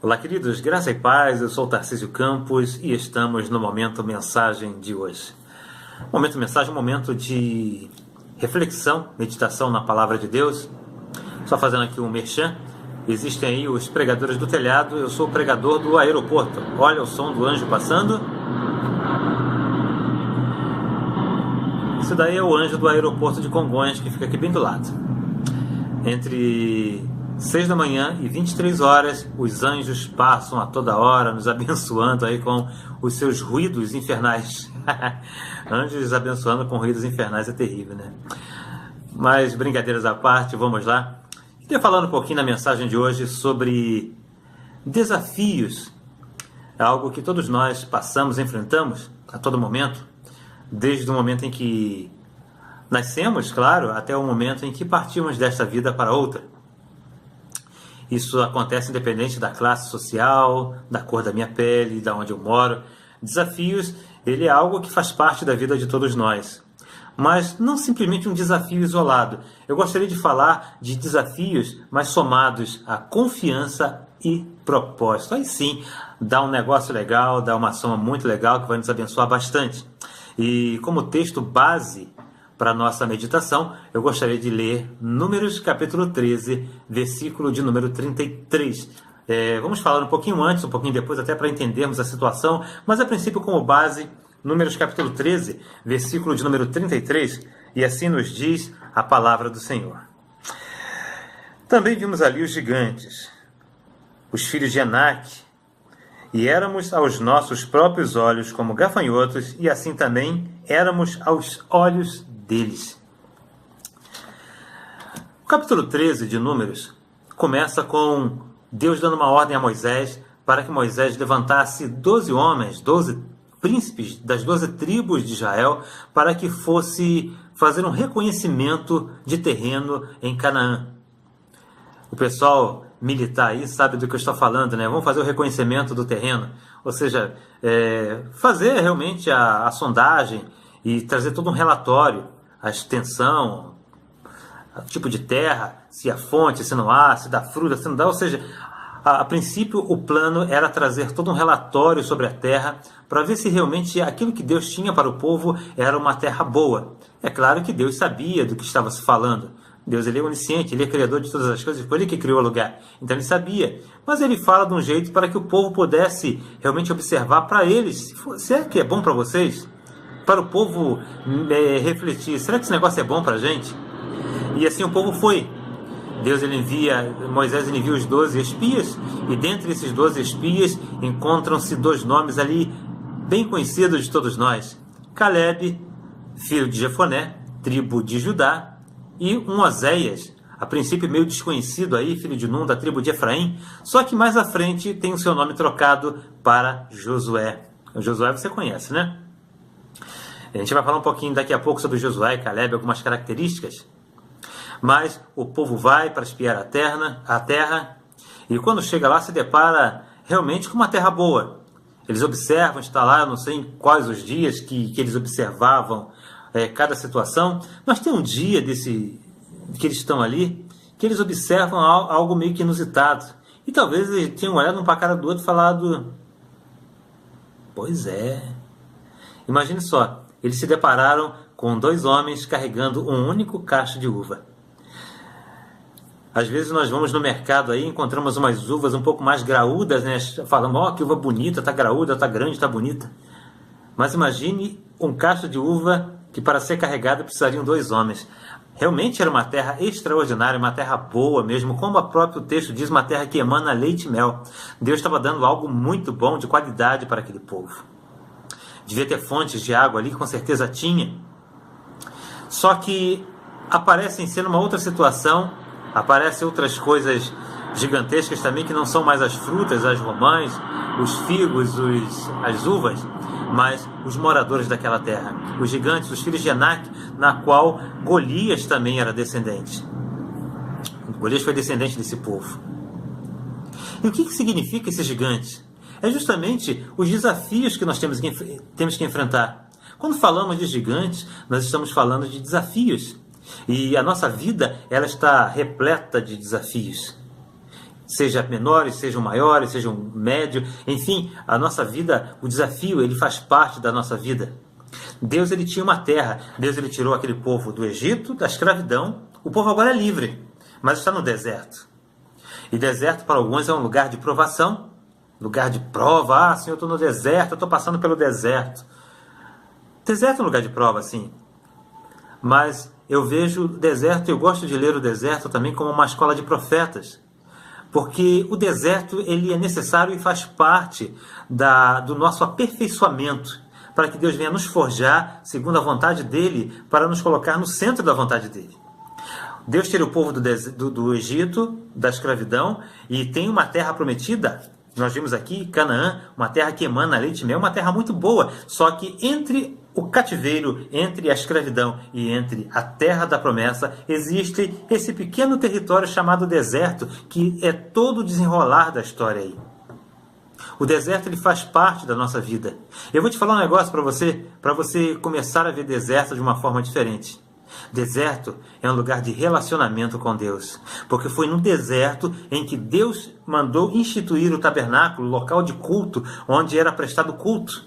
Olá, queridos, graça e paz, eu sou o Tarcísio Campos e estamos no Momento Mensagem de hoje. Momento Mensagem, um momento de reflexão, meditação na Palavra de Deus. Só fazendo aqui um merchan, existem aí os pregadores do telhado, eu sou o pregador do aeroporto. Olha o som do anjo passando. Isso daí é o anjo do aeroporto de Congonhas, que fica aqui bem do lado. Entre 6 da manhã e 23 horas, os anjos passam a toda hora, nos abençoando aí com os seus ruídos infernais. Anjos abençoando com ruídos infernais é terrível, né? Mas brincadeiras à parte, vamos lá. Queria falar um pouquinho na mensagem de hoje sobre desafios. É algo que todos nós passamos, enfrentamos a todo momento, desde o momento em que nascemos, claro, até o momento em que partimos desta vida para outra. Isso acontece independente da classe social, da cor da minha pele, de onde eu moro. Desafios, ele é algo que faz parte da vida de todos nós. Mas não simplesmente um desafio isolado. Eu gostaria de falar de desafios, mas somados a confiança e propósito. Aí sim, dá um negócio legal, dá uma soma muito legal que vai nos abençoar bastante. E como texto base para a nossa meditação, eu gostaria de ler Números capítulo 13, versículo de número 33. Vamos falar um pouquinho antes, um pouquinho depois, até para entendermos a situação, mas a princípio como base, Números capítulo 13, versículo de número 33, e assim nos diz a palavra do Senhor. Também vimos ali os gigantes, os filhos de Anak, e éramos aos nossos próprios olhos como gafanhotos, e assim também éramos aos olhos deles. O capítulo 13 de Números começa com Deus dando uma ordem a Moisés para que Moisés levantasse 12 homens, 12 príncipes das 12 tribos de Israel, para que fosse fazer um reconhecimento de terreno em Canaã. O pessoal militar aí sabe do que eu estou falando, né? Vamos fazer o reconhecimento do terreno, ou seja, fazer realmente a sondagem e trazer todo um relatório, a extensão, o tipo de terra, se há fonte, se não há, se dá fruta, se não dá, ou seja, a princípio o plano era trazer todo um relatório sobre a terra para ver se realmente aquilo que Deus tinha para o povo era uma terra boa. É claro que Deus sabia do que estava se falando. Deus, ele é onisciente, ele é criador de todas as coisas, foi ele que criou o lugar. Então ele sabia. Mas ele fala de um jeito para que o povo pudesse realmente observar para eles. Será que é bom para vocês? Para o povo refletir. Será que esse negócio é bom para a gente? E assim o povo foi. Moisés envia os 12 espias. E dentre esses 12 espias encontram-se 2 nomes ali bem conhecidos de todos nós. Caleb, filho de Jefoné, tribo de Judá. E um Oséias, a princípio meio desconhecido aí, filho de Num, da tribo de Efraim, só que mais à frente tem o seu nome trocado para Josué. O Josué você conhece, né? A gente vai falar um pouquinho daqui a pouco sobre Josué e Caleb, algumas características. Mas o povo vai para espiar a terra, e quando chega lá se depara realmente com uma terra boa. Eles observam, está lá, não sei em quais os dias que eles observavam cada situação, mas tem um dia que eles estão ali, que eles observam algo meio que inusitado. E talvez eles tenham olhado um para a cara do outro e falado, pois é. Imagine só, eles se depararam com 2 homens carregando um único cacho de uva. Às vezes nós vamos no mercado aí, encontramos umas uvas um pouco mais graúdas, né? Falamos, que uva bonita, tá graúda, tá grande, tá bonita. Mas imagine um cacho de uva que para ser carregado precisariam 2 homens. Realmente era uma terra extraordinária, uma terra boa mesmo, como o próprio texto diz, uma terra que emana leite e mel. Deus estava dando algo muito bom, de qualidade para aquele povo. Devia ter fontes de água ali, com certeza tinha. Só que aparece em cena uma outra situação, aparecem outras coisas gigantescas também, que não são mais as frutas, as romãs, os figos, as uvas, mas os moradores daquela terra, os gigantes, os filhos de Anak, na qual Golias também era descendente. Golias foi descendente desse povo. E o que significa esses gigantes? É justamente os desafios que nós temos que enfrentar. Quando falamos de gigantes, nós estamos falando de desafios. E a nossa vida, ela está repleta de desafios. seja menores, sejam maiores, sejam médios, enfim, a nossa vida, o desafio, ele faz parte da nossa vida. Deus, ele tinha uma terra, Deus, ele tirou aquele povo do Egito, da escravidão, o povo agora é livre, mas está no deserto. E deserto para alguns é um lugar de provação, lugar de prova. Ah, Senhor, eu estou no deserto, eu estou passando pelo deserto. Deserto é um lugar de prova, sim. Mas eu vejo o deserto, eu gosto de ler o deserto também como uma escola de profetas. Porque o deserto, ele é necessário e faz parte do nosso aperfeiçoamento, para que Deus venha nos forjar segundo a vontade dele, para nos colocar no centro da vontade dele. Deus tira o povo do Egito, da escravidão, e tem uma terra prometida. Nós vimos aqui, Canaã, uma terra que emana leite e mel, uma terra muito boa. Só que entre o cativeiro, entre a escravidão e entre a terra da promessa, existe esse pequeno território chamado deserto, que é todo o desenrolar da história aí. O deserto, ele faz parte da nossa vida. Eu vou te falar um negócio para você começar a ver deserto de uma forma diferente. Deserto é um lugar de relacionamento com Deus, porque foi no deserto em que Deus mandou instituir o tabernáculo, local de culto, onde era prestado culto.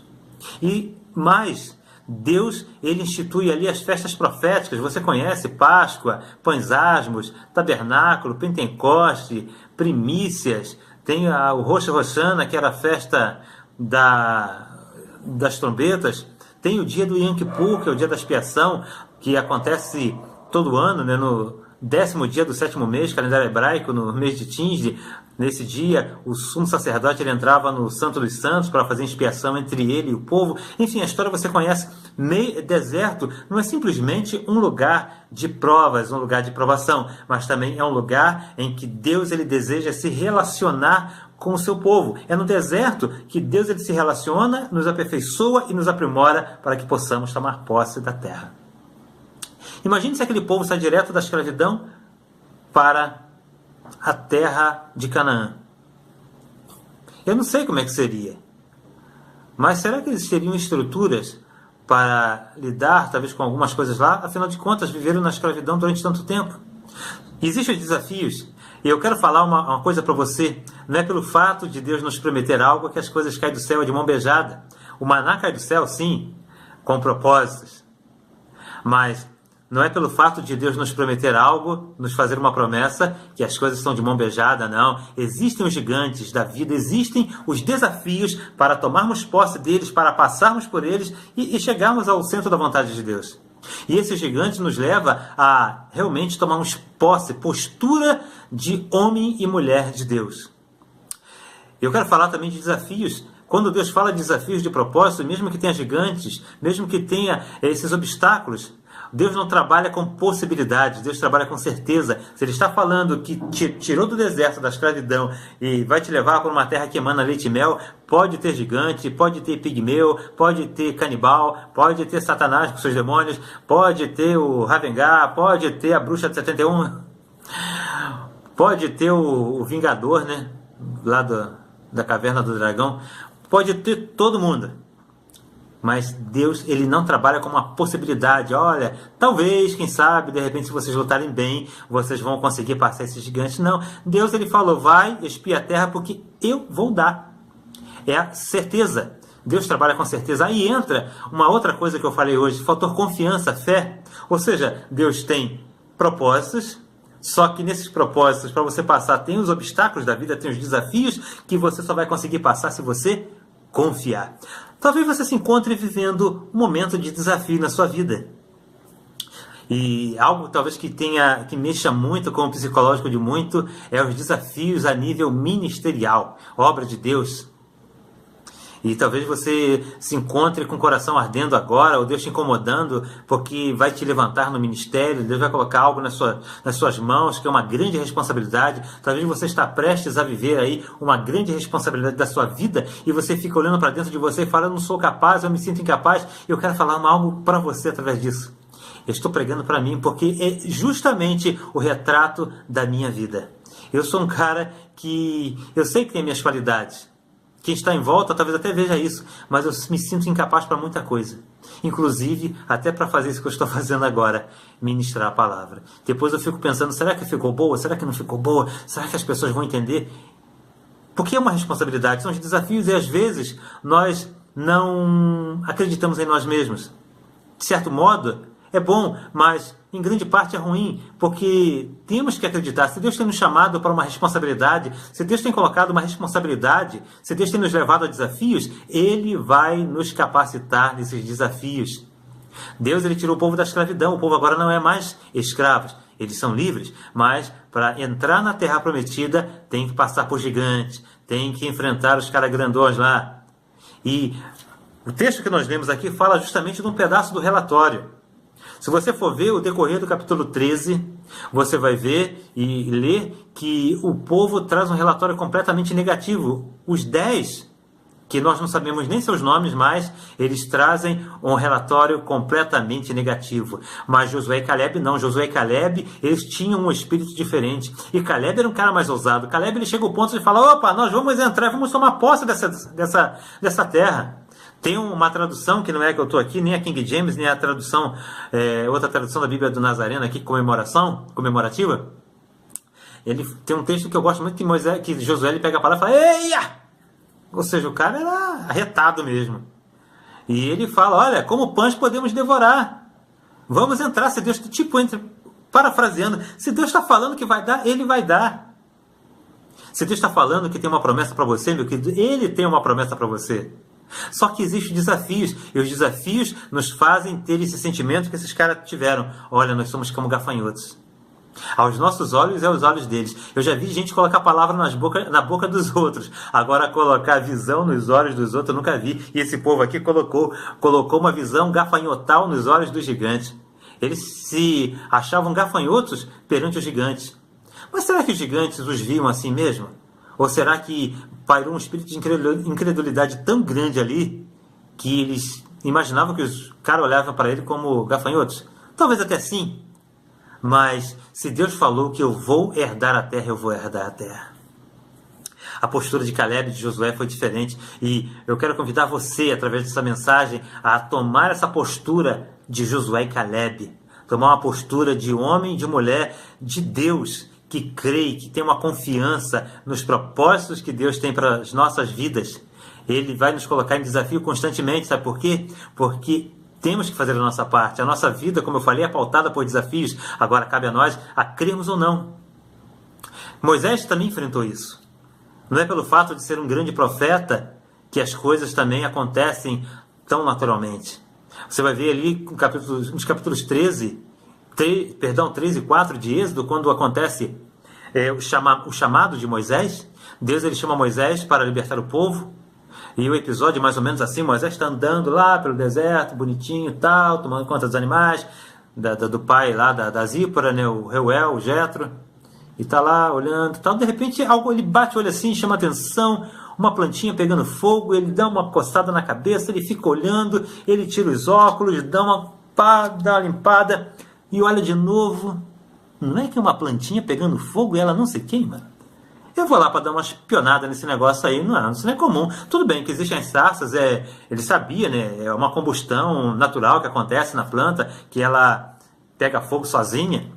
E mais, Deus, ele institui ali as festas proféticas. Você conhece Páscoa, Pães Asmos, Tabernáculo, Pentecoste, Primícias. Tem o Rosh Hashanah, que era a festa das trombetas. Tem o dia do Yom Kippur, que é o dia da expiação, que acontece todo ano, né, no 10º dia do 7º mês, calendário hebraico, no mês de Tisri. Nesse dia, o sumo sacerdote, ele entrava no Santo dos Santos para fazer expiação entre ele e o povo. Enfim, a história você conhece. Deserto não é simplesmente um lugar de provas, um lugar de provação, mas também é um lugar em que Deus, ele deseja se relacionar com o seu povo. É no deserto que Deus, ele se relaciona, nos aperfeiçoa e nos aprimora para que possamos tomar posse da terra. Imagine se aquele povo sai direto da escravidão para a terra de Canaã. Eu não sei como é que seria, mas será que existiriam estruturas para lidar talvez com algumas coisas lá? Afinal de contas, viveram na escravidão durante tanto tempo. Existem desafios, e eu quero falar uma coisa para você. Não é pelo fato de Deus nos prometer algo que as coisas caem do céu de mão beijada. O maná cai do céu, sim, com propósitos, mas não é pelo fato de Deus nos prometer algo, nos fazer uma promessa, que as coisas estão de mão beijada, não. Existem os gigantes da vida, existem os desafios para tomarmos posse deles, para passarmos por eles e chegarmos ao centro da vontade de Deus. E esse gigante nos leva a realmente tomarmos posse, postura de homem e mulher de Deus. Eu quero falar também de desafios. Quando Deus fala de desafios de propósito, mesmo que tenha gigantes, mesmo que tenha esses obstáculos, Deus não trabalha com possibilidades, Deus trabalha com certeza. Se Ele está falando que te tirou do deserto, da escravidão, e vai te levar para uma terra que emana leite e mel, pode ter gigante, pode ter pigmeu, pode ter canibal, pode ter Satanás com seus demônios, pode ter o Ravengá, pode ter a bruxa de 71, pode ter o Vingador, né, lá da caverna do dragão, pode ter todo mundo. Mas Deus, ele não trabalha com uma possibilidade. Olha, talvez, quem sabe, de repente, se vocês lutarem bem, vocês vão conseguir passar esses gigantes. Não, Deus, ele falou, vai, expia a terra, porque eu vou dar. É a certeza. Deus trabalha com certeza. Aí entra uma outra coisa que eu falei hoje, fator confiança, fé. Ou seja, Deus tem propósitos, só que nesses propósitos, para você passar, tem os obstáculos da vida, tem os desafios que você só vai conseguir passar se você confiar. Talvez você se encontre vivendo um momento de desafio na sua vida. E algo talvez que mexa muito com o psicológico de muito é os desafios a nível ministerial, obra de Deus. E talvez você se encontre com o coração ardendo agora, ou Deus te incomodando, porque vai te levantar no ministério, Deus vai colocar algo nas suas mãos, que é uma grande responsabilidade. Talvez você está prestes a viver aí uma grande responsabilidade da sua vida, e você fica olhando para dentro de você e fala, eu não sou capaz, eu me sinto incapaz. Eu quero falar algo para você através disso. Eu estou pregando para mim, porque é justamente o retrato da minha vida. Eu sou um cara que eu sei que tem minhas qualidades. Quem está em volta talvez até veja isso, mas eu me sinto incapaz para muita coisa. Inclusive, até para fazer isso que eu estou fazendo agora, ministrar a palavra. Depois eu fico pensando, será que ficou boa? Será que não ficou boa? Será que as pessoas vão entender? Porque é uma responsabilidade, são os desafios e às vezes nós não acreditamos em nós mesmos. De certo modo, é bom, mas em grande parte é ruim, porque temos que acreditar. Se Deus tem nos chamado para uma responsabilidade, se Deus tem colocado uma responsabilidade, se Deus tem nos levado a desafios, Ele vai nos capacitar nesses desafios. Deus, Ele tirou o povo da escravidão, o povo agora não é mais escravos, eles são livres, mas para entrar na terra prometida tem que passar por gigantes, tem que enfrentar os caras grandões lá. E o texto que nós lemos aqui fala justamente de um pedaço do relatório. Se você for ver o decorrer do capítulo 13, você vai ver e ler que o povo traz um relatório completamente negativo. Os 10, que nós não sabemos nem seus nomes, mas eles trazem um relatório completamente negativo. Mas Josué e Caleb não. Josué e Caleb, eles tinham um espírito diferente. E Caleb era um cara mais ousado. Caleb, ele chega ao ponto de falar, opa, nós vamos entrar, vamos tomar posse dessa terra. Tem uma tradução, que não é que eu estou aqui, nem a King James, nem a tradução, outra tradução da Bíblia do Nazareno aqui, comemorativa. Ele tem um texto que eu gosto muito, que Josué ele pega a palavra e fala, eia! Ou seja, o cara era arretado mesmo. E ele fala, olha, como pães podemos devorar. Vamos entrar, se Deus, parafraseando, se Deus está falando que vai dar, Ele vai dar. Se Deus está falando que tem uma promessa para você, meu querido, Ele tem uma promessa para você. Só que existem desafios, e os desafios nos fazem ter esse sentimento que esses caras tiveram. Olha, nós somos como gafanhotos. Aos nossos olhos é os olhos deles. Eu já vi gente colocar a palavra na boca dos outros. Agora colocar a visão nos olhos dos outros eu nunca vi. E esse povo aqui colocou uma visão gafanhotal nos olhos dos gigantes. Eles se achavam gafanhotos perante os gigantes. Mas será que os gigantes os viam assim mesmo? Ou será que pairou um espírito de incredulidade tão grande ali que eles imaginavam que os caras olhavam para ele como gafanhotos? Talvez até sim. Mas se Deus falou que eu vou herdar a terra, eu vou herdar a terra. A postura de Caleb e de Josué foi diferente. E eu quero convidar você, através dessa mensagem, a tomar essa postura de Josué e Caleb. Tomar uma postura de homem e de mulher de Deus, que crê, que tem uma confiança nos propósitos que Deus tem para as nossas vidas. Ele vai nos colocar em desafio constantemente, sabe por quê? Porque temos que fazer a nossa parte. A nossa vida, como eu falei, é pautada por desafios. Agora cabe a nós a crermos ou não. Moisés também enfrentou isso. Não é pelo fato de ser um grande profeta que as coisas também acontecem tão naturalmente. Você vai ver ali nos capítulos 13 e 4 de Êxodo, quando acontece o chamado de Moisés. Deus ele chama Moisés para libertar o povo. E o episódio mais ou menos assim, Moisés está andando lá pelo deserto, bonitinho e tal, tomando conta dos animais, do pai lá, da Zípora, né, o Reuel, o Jetro, e está lá olhando e tal. De repente ele bate o olho assim, chama atenção, uma plantinha pegando fogo, ele dá uma coçada na cabeça, ele fica olhando, ele tira os óculos, dá uma limpada, e olha de novo. Não é que é uma plantinha pegando fogo e ela não se queima? Eu vou lá para dar uma espionada nesse negócio aí. Não, isso não é comum. Tudo bem que existem as sarças, ele sabia, né? É uma combustão natural que acontece na planta, que ela pega fogo sozinha.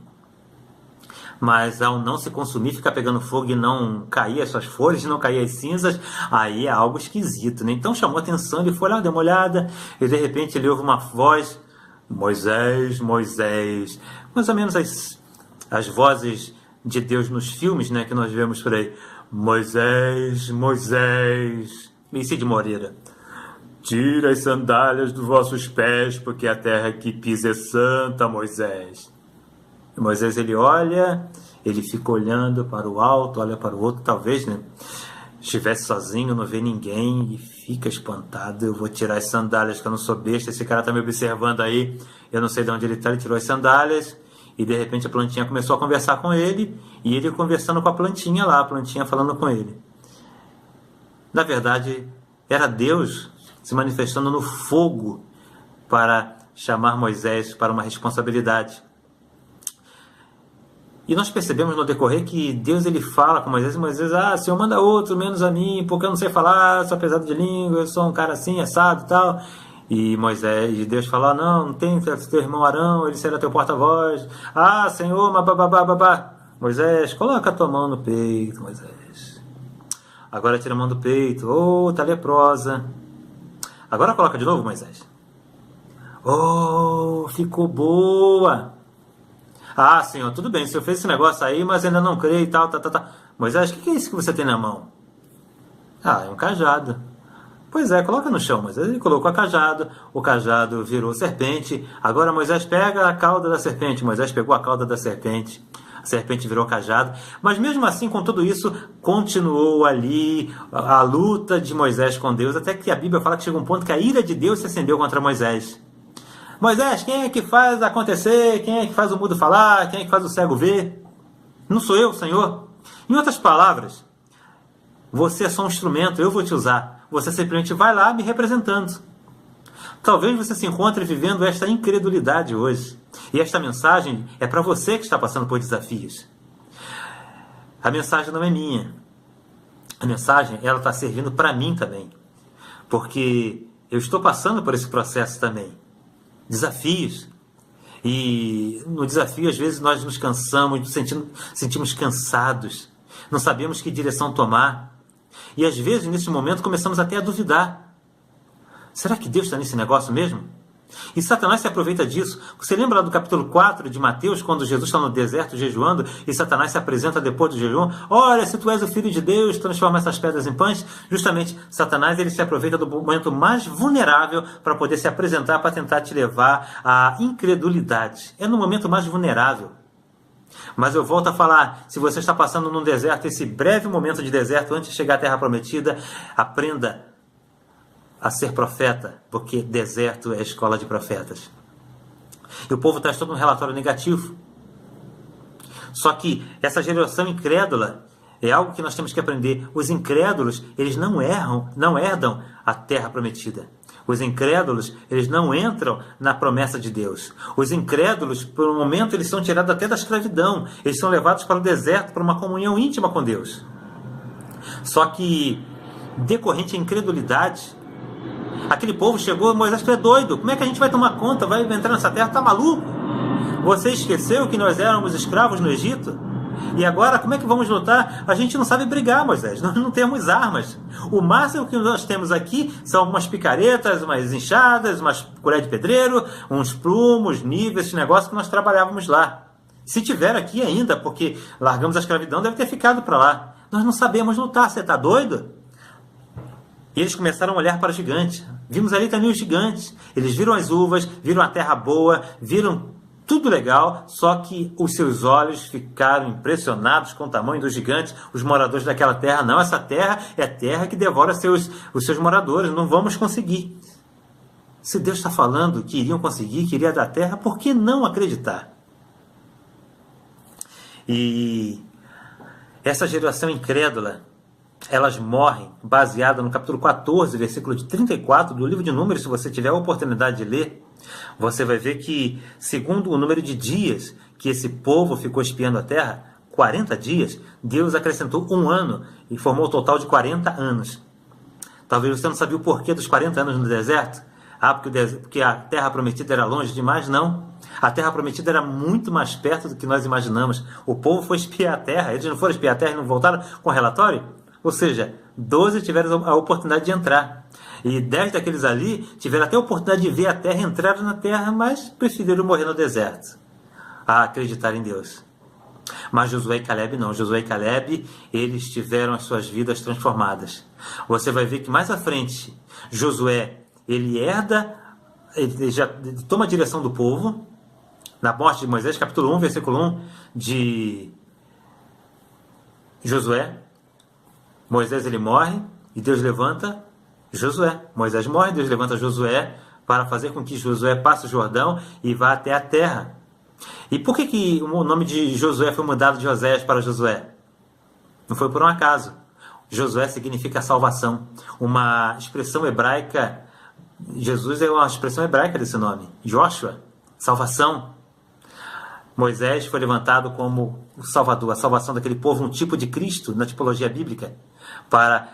Mas ao não se consumir, ficar pegando fogo e não cair as suas folhas, não cair as cinzas, aí é algo esquisito, né? Então chamou a atenção, ele foi lá, deu uma olhada, e de repente ele ouve uma voz: Moisés, Moisés. Mais ou menos as vozes de Deus nos filmes, né, que nós vemos por aí. Moisés, Moisés. E Cid Moreira: tira as sandálias dos vossos pés, porque a terra que pisa é santa, Moisés. E Moisés ele olha, ele fica olhando para o alto, olha para o outro, talvez, né, estivesse sozinho, não vê ninguém e fica espantado. Eu vou tirar as sandálias, que eu não sou besta, esse cara está me observando aí, eu não sei de onde ele está, ele tirou as sandálias. E de repente a plantinha começou a conversar com ele, e ele conversando com a plantinha lá, a plantinha falando com ele. Na verdade, era Deus se manifestando no fogo para chamar Moisés para uma responsabilidade. E nós percebemos no decorrer que Deus ele fala com Moisés, e Moisés: Senhor, manda outro, menos a mim, porque eu não sei falar, sou pesado de língua, eu sou um cara assim, assado e tal. E Moisés, e Deus fala: não tem teu irmão Arão, ele será teu porta-voz. Ah, Senhor, babá. Moisés, coloca a tua mão no peito, Moisés. Agora tira a mão do peito. Oh, tá leprosa. Agora coloca de novo, Moisés. Oh, ficou boa. Ah, Senhor, tudo bem, o Senhor fez esse negócio aí, mas ainda não creio e tal. Moisés, o que é isso que você tem na mão? Ah, é um cajado. Pois é, coloca no chão, Moisés. Ele colocou o cajado virou serpente. Agora Moisés pega a cauda da serpente. Moisés pegou a cauda da serpente. A serpente virou cajado. Mas mesmo assim, com tudo isso, continuou ali a luta de Moisés com Deus, até que a Bíblia fala que chegou um ponto que a ira de Deus se acendeu contra Moisés. Moisés, quem é que faz acontecer? Quem é que faz o mudo falar? Quem é que faz o cego ver? Não sou eu, Senhor. Em outras palavras, você é só um instrumento, eu vou te usar. Você simplesmente vai lá me representando. Talvez você se encontre vivendo esta incredulidade hoje. E esta mensagem é para você que está passando por desafios. A mensagem não é minha. A mensagem, ela está servindo para mim também. Porque eu estou passando por esse processo também. Desafios. E no desafio, às vezes, nós nos cansamos, nos sentimos cansados. Não sabemos que direção tomar. E às vezes, nesse momento, começamos até a duvidar. Será que Deus está nesse negócio mesmo? E Satanás se aproveita disso. Você lembra lá do capítulo 4 de Mateus, quando Jesus está no deserto jejuando, e Satanás se apresenta depois do jejum? Olha, se tu és o Filho de Deus, transforma essas pedras em pães. Justamente, Satanás ele se aproveita do momento mais vulnerável para poder se apresentar, para tentar te levar à incredulidade. É no momento mais vulnerável. Mas eu volto a falar, se você está passando num deserto, esse breve momento de deserto, antes de chegar à Terra Prometida, aprenda a ser profeta, porque deserto é a escola de profetas. E o povo traz todo um relatório negativo. Só que essa geração incrédula é algo que nós temos que aprender. Os incrédulos, eles não herdam a Terra Prometida. Os incrédulos, eles não entram na promessa de Deus. Os incrédulos, por um momento, eles são tirados até da escravidão. Eles são levados para o deserto, para uma comunhão íntima com Deus. Só que, decorrente à incredulidade, aquele povo chegou: Moisés, tu é doido? Como é que a gente vai tomar conta? Vai entrar nessa terra? Tá maluco? Você esqueceu que nós éramos escravos no Egito? E agora, como é que vamos lutar? A gente não sabe brigar, Moisés. Nós não temos armas. O máximo que nós temos aqui são umas picaretas, umas enxadas, umas colher de pedreiro, uns plumos, níveis, esse negócio que nós trabalhávamos lá. Se tiver aqui ainda, porque largamos a escravidão, deve ter ficado para lá. Nós não sabemos lutar. Você está doido? E eles começaram a olhar para os gigantes. Vimos ali também os gigantes. Eles viram as uvas, viram a terra boa, viram tudo legal, só que os seus olhos ficaram impressionados com o tamanho dos gigantes, os moradores daquela terra. Não, essa terra é a terra que devora os seus moradores, não vamos conseguir. Se Deus está falando que iriam conseguir, que iria dar terra, por que não acreditar? E essa geração incrédula, elas morrem, baseada no capítulo 14, versículo de 34 do livro de Números. Se você tiver a oportunidade de ler, você vai ver que, segundo o número de dias que esse povo ficou espiando a terra, 40 dias, Deus acrescentou um ano e formou um total de 40 anos. Talvez você não sabia o porquê dos 40 anos no deserto. Ah, porque a terra prometida era longe demais? Não. A terra prometida era muito mais perto do que nós imaginamos. O povo foi espiar a terra. Eles não foram espiar a terra e não voltaram com relatório? Ou seja, 12 tiveram a oportunidade de entrar. E 10 daqueles ali tiveram até a oportunidade de ver a terra, entraram na terra, mas preferiram morrer no deserto a acreditar em Deus. Mas Josué e Caleb não. Josué e Caleb, eles tiveram as suas vidas transformadas. Você vai ver que mais à frente, Josué, ele já toma a direção do povo. Na morte de Moisés, capítulo 1, versículo 1 de Josué. Moisés ele morre e Deus levanta Josué. Moisés morre, Deus levanta Josué para fazer com que Josué passe o Jordão e vá até a terra. E por que o nome de Josué foi mudado de Oséias para Josué? Não foi por um acaso. Josué significa salvação. Uma expressão hebraica, Jesus é uma expressão hebraica desse nome. Joshua, salvação. Moisés foi levantado como o Salvador, a salvação daquele povo, um tipo de Cristo na tipologia bíblica, para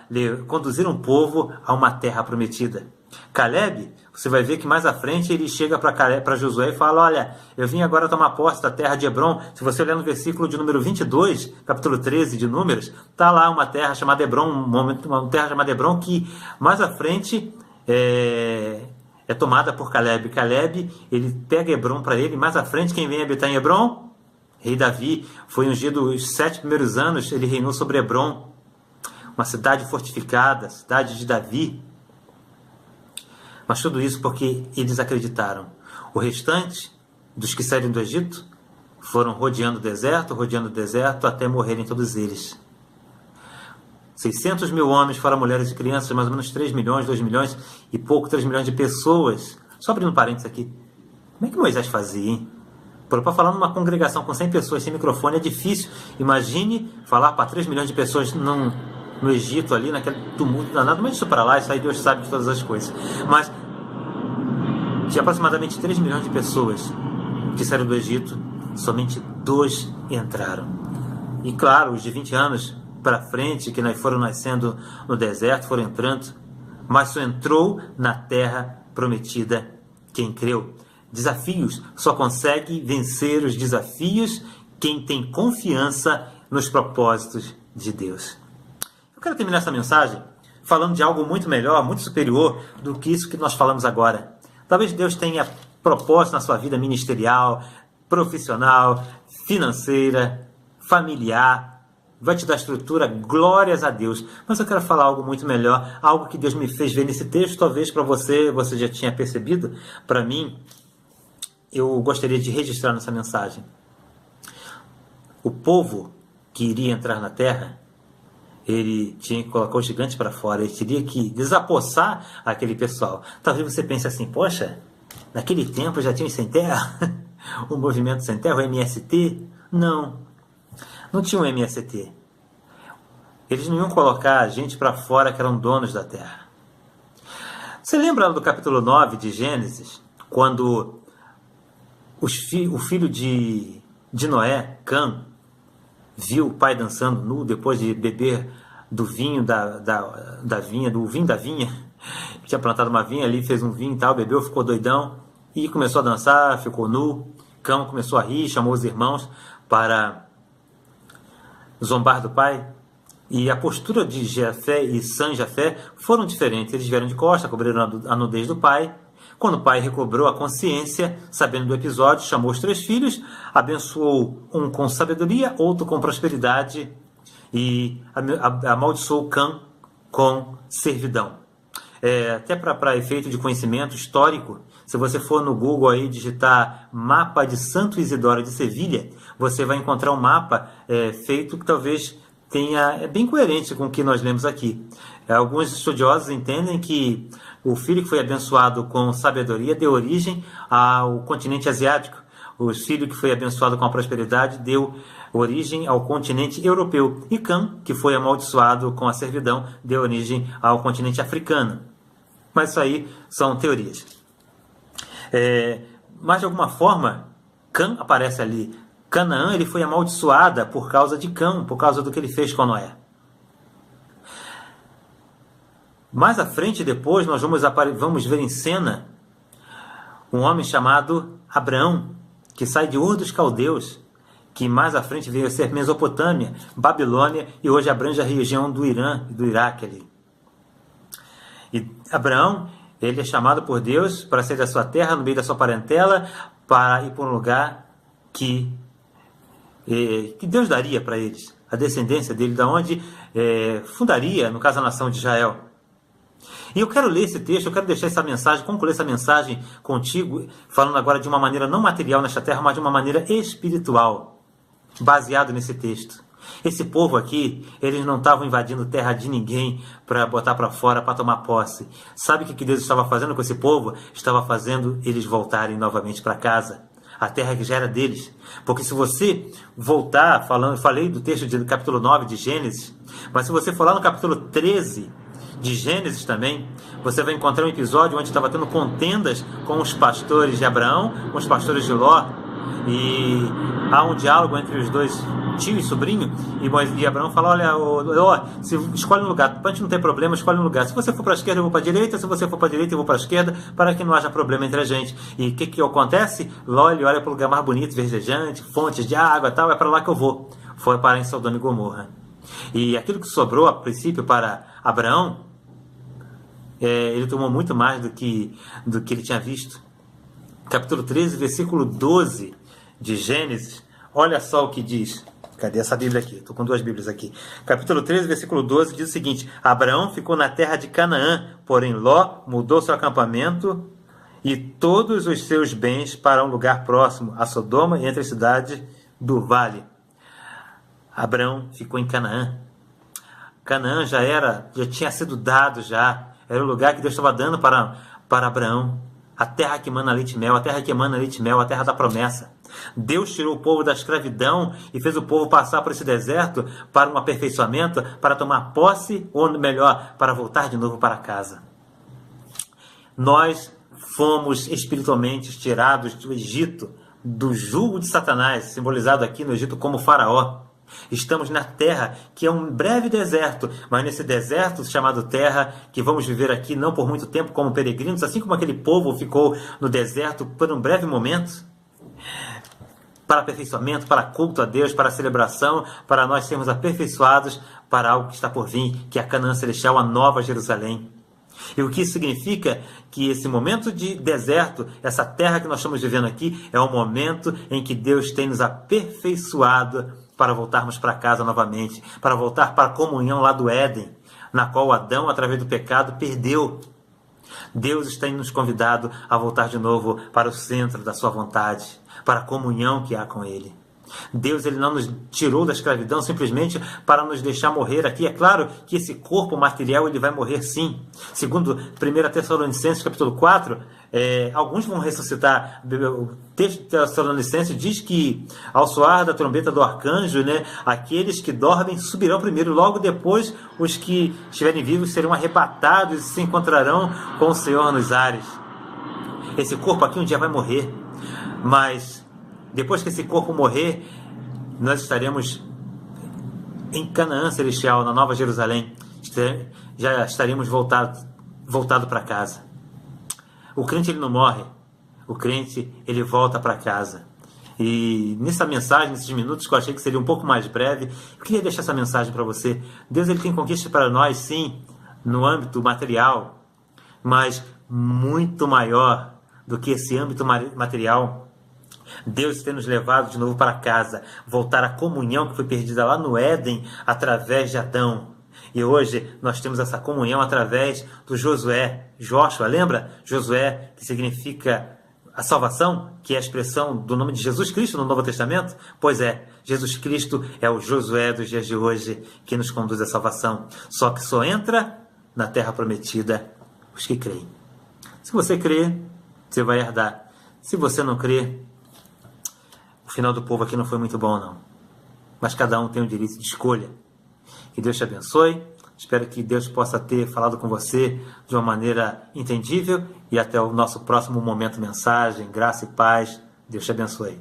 conduzir um povo a uma terra prometida. Caleb, você vai ver que mais à frente ele chega para Josué e fala: olha, eu vim agora tomar posse da terra de Hebron. Se você olhar no versículo de número 22, capítulo 13 de Números, está lá uma terra chamada Hebron, uma terra chamada Hebron que mais à frente é tomada por Caleb. Caleb, ele pega Hebron para ele, mais à frente quem vem habitar em Hebron? Rei Davi, foi ungido os 7 primeiros anos, ele reinou sobre Hebron, uma cidade fortificada, cidade de Davi. Mas tudo isso porque eles acreditaram. O restante dos que saíram do Egito foram rodeando o deserto, até morrerem todos eles. 600 mil homens, fora mulheres e crianças, mais ou menos 3 milhões, 2 milhões e pouco, 3 milhões de pessoas. Só abrindo parênteses aqui. Como é que Moisés fazia, hein? Para falar numa congregação com 100 pessoas sem microfone é difícil. Imagine falar para 3 milhões de pessoas no Egito ali, naquele tumulto danado. Mas isso para lá, isso aí Deus sabe de todas as coisas. Mas de aproximadamente 3 milhões de pessoas que saíram do Egito, somente 2 entraram. E claro, os de 20 anos para frente, que foram nascendo no deserto, foram entrando, mas só entrou na terra prometida quem creu. Desafios, só consegue vencer os desafios quem tem confiança nos propósitos de Deus. Eu quero terminar essa mensagem falando de algo muito melhor, muito superior do que isso que nós falamos agora. Talvez Deus tenha propósito na sua vida ministerial, profissional, financeira, familiar, vai te dar estrutura, glórias a Deus. Mas eu quero falar algo muito melhor, algo que Deus me fez ver nesse texto, talvez para você já tinha percebido, para mim, eu gostaria de registrar nessa mensagem. O povo que iria entrar na terra, ele tinha que colocar os gigantes para fora, ele teria que desapossar aquele pessoal. Talvez você pense assim, poxa, naquele tempo já tinha sem terra? O movimento sem terra, o MST? Não tinha um MST. Eles não iam colocar a gente para fora que eram donos da terra. Você lembra do capítulo 9 de Gênesis, quando o filho de Noé, Cã, viu o pai dançando nu depois de beber do vinho da vinha, do vinho da vinha? Tinha plantado uma vinha ali, fez um vinho e tal, bebeu, ficou doidão e começou a dançar, ficou nu. Cã começou a rir, chamou os irmãos para zombar do pai. E a postura de Jafé e Jafé foram diferentes. Eles vieram de costa, cobriram a nudez do pai. Quando o pai recobrou a consciência, sabendo do episódio, chamou os 3 filhos, abençoou um com sabedoria, outro com prosperidade e amaldiçoou Cã com servidão. Até para efeito de conhecimento histórico, se você for no Google aí digitar mapa de Santo Isidoro de Sevilha, você vai encontrar um mapa feito que talvez é bem coerente com o que nós lemos aqui. Alguns estudiosos entendem que o filho que foi abençoado com sabedoria deu origem ao continente asiático. O filho que foi abençoado com a prosperidade deu origem ao continente europeu. E Cã, que foi amaldiçoado com a servidão, deu origem ao continente africano. Mas isso aí são teorias. Mas de alguma forma, Cã aparece ali. Canaã ele foi amaldiçoada por causa de Cã, por causa do que ele fez com Noé. Mais à frente, depois, nós vamos ver em cena um homem chamado Abraão, que sai de Ur dos Caldeus, que mais à frente veio a ser Mesopotâmia, Babilônia, e hoje abrange a região do Irã e do Iraque ali. E Abraão, ele é chamado por Deus para sair da sua terra, no meio da sua parentela, para ir para um lugar que Deus daria para eles, a descendência dele, da onde fundaria, no caso, a nação de Israel. E eu quero ler esse texto, eu quero deixar essa mensagem, concluir essa mensagem contigo, falando agora de uma maneira não material nesta terra, mas de uma maneira espiritual, baseado nesse texto. Esse povo aqui, eles não estavam invadindo terra de ninguém para botar para fora, para tomar posse. Sabe o que Deus estava fazendo com esse povo? Estava fazendo eles voltarem novamente para casa. A terra que já era deles. Porque se você voltar, falei do texto do capítulo 9 de Gênesis, mas se você for lá no capítulo 13 de Gênesis também, você vai encontrar um episódio onde estava tendo contendas com os pastores de Abraão, com os pastores de Ló, e há um diálogo entre os dois tio e sobrinho, e Abraão fala, olha, se escolhe um lugar, para a gente não ter problema, escolhe um lugar. Se você for para a esquerda, eu vou para a direita, se você for para a direita, eu vou para a esquerda, para que não haja problema entre a gente. E o que acontece? Ló, ele olha para o lugar mais bonito, verdejante, fontes de água e tal, é para lá que eu vou. Foi para em Sodoma e Gomorra. E aquilo que sobrou a princípio para Abraão, ele tomou muito mais do que ele tinha visto. Capítulo 13, versículo 12 de Gênesis, olha só o que diz. Cadê essa Bíblia aqui? Estou com duas Bíblias aqui. Capítulo 13, versículo 12 diz o seguinte: Abraão ficou na terra de Canaã, porém Ló mudou seu acampamento e todos os seus bens para um lugar próximo a Sodoma e entre as cidades do vale. Abraão ficou em Canaã. Canaã já tinha sido dado já. Era o lugar que Deus estava dando para Abraão. A terra que emana leite e mel, a terra que emana leite e mel, a terra da promessa. Deus tirou o povo da escravidão e fez o povo passar por esse deserto para um aperfeiçoamento, para tomar posse, ou melhor, para voltar de novo para casa. Nós fomos espiritualmente tirados do Egito, do jugo de Satanás, simbolizado aqui no Egito como Faraó. Estamos na terra, que é um breve deserto, mas nesse deserto chamado terra, que vamos viver aqui não por muito tempo como peregrinos, assim como aquele povo ficou no deserto por um breve momento, para aperfeiçoamento, para culto a Deus, para celebração, para nós sermos aperfeiçoados para algo que está por vir, que é a Canaã Celestial, a Nova Jerusalém. E o que isso significa? Que esse momento de deserto, essa terra que nós estamos vivendo aqui, é o momento em que Deus tem nos aperfeiçoado para voltarmos para casa novamente, para voltar para a comunhão lá do Éden, na qual Adão, através do pecado, perdeu. Deus tem nos convidado a voltar de novo para o centro da sua vontade, para a comunhão que há com Ele. Deus, ele não nos tirou da escravidão simplesmente para nos deixar morrer aqui. É claro que esse corpo material ele vai morrer sim. Segundo 1 Tessalonicenses capítulo 4, alguns vão ressuscitar. O texto de Tessalonicenses diz que ao soar da trombeta do arcanjo, aqueles que dormem subirão primeiro, logo depois os que estiverem vivos serão arrebatados e se encontrarão com o Senhor nos ares. Esse corpo aqui um dia vai morrer, mas depois que esse corpo morrer, nós estaremos em Canaã Celestial, na Nova Jerusalém. Já estaremos voltado para casa. O crente ele não morre. O crente ele volta para casa. E nessa mensagem, nesses minutos que eu achei que seria um pouco mais breve, eu queria deixar essa mensagem para você. Deus ele tem conquistas para nós, sim, no âmbito material, mas muito maior do que esse âmbito material. Deus tem nos levado de novo para casa, voltar à comunhão que foi perdida lá no Éden através de Adão. E hoje nós temos essa comunhão através do Joshua, lembra? Josué, que significa a salvação, que é a expressão do nome de Jesus Cristo no Novo Testamento. Pois é, Jesus Cristo é o Josué dos dias de hoje que nos conduz à salvação. Só que só entra na terra prometida os que creem. Se você crê, você vai herdar. Se você não crê, o final do povo aqui não foi muito bom, não. Mas cada um tem o direito de escolha. Que Deus te abençoe. Espero que Deus possa ter falado com você de uma maneira entendível. E até o nosso próximo momento mensagem. Graça e paz. Deus te abençoe.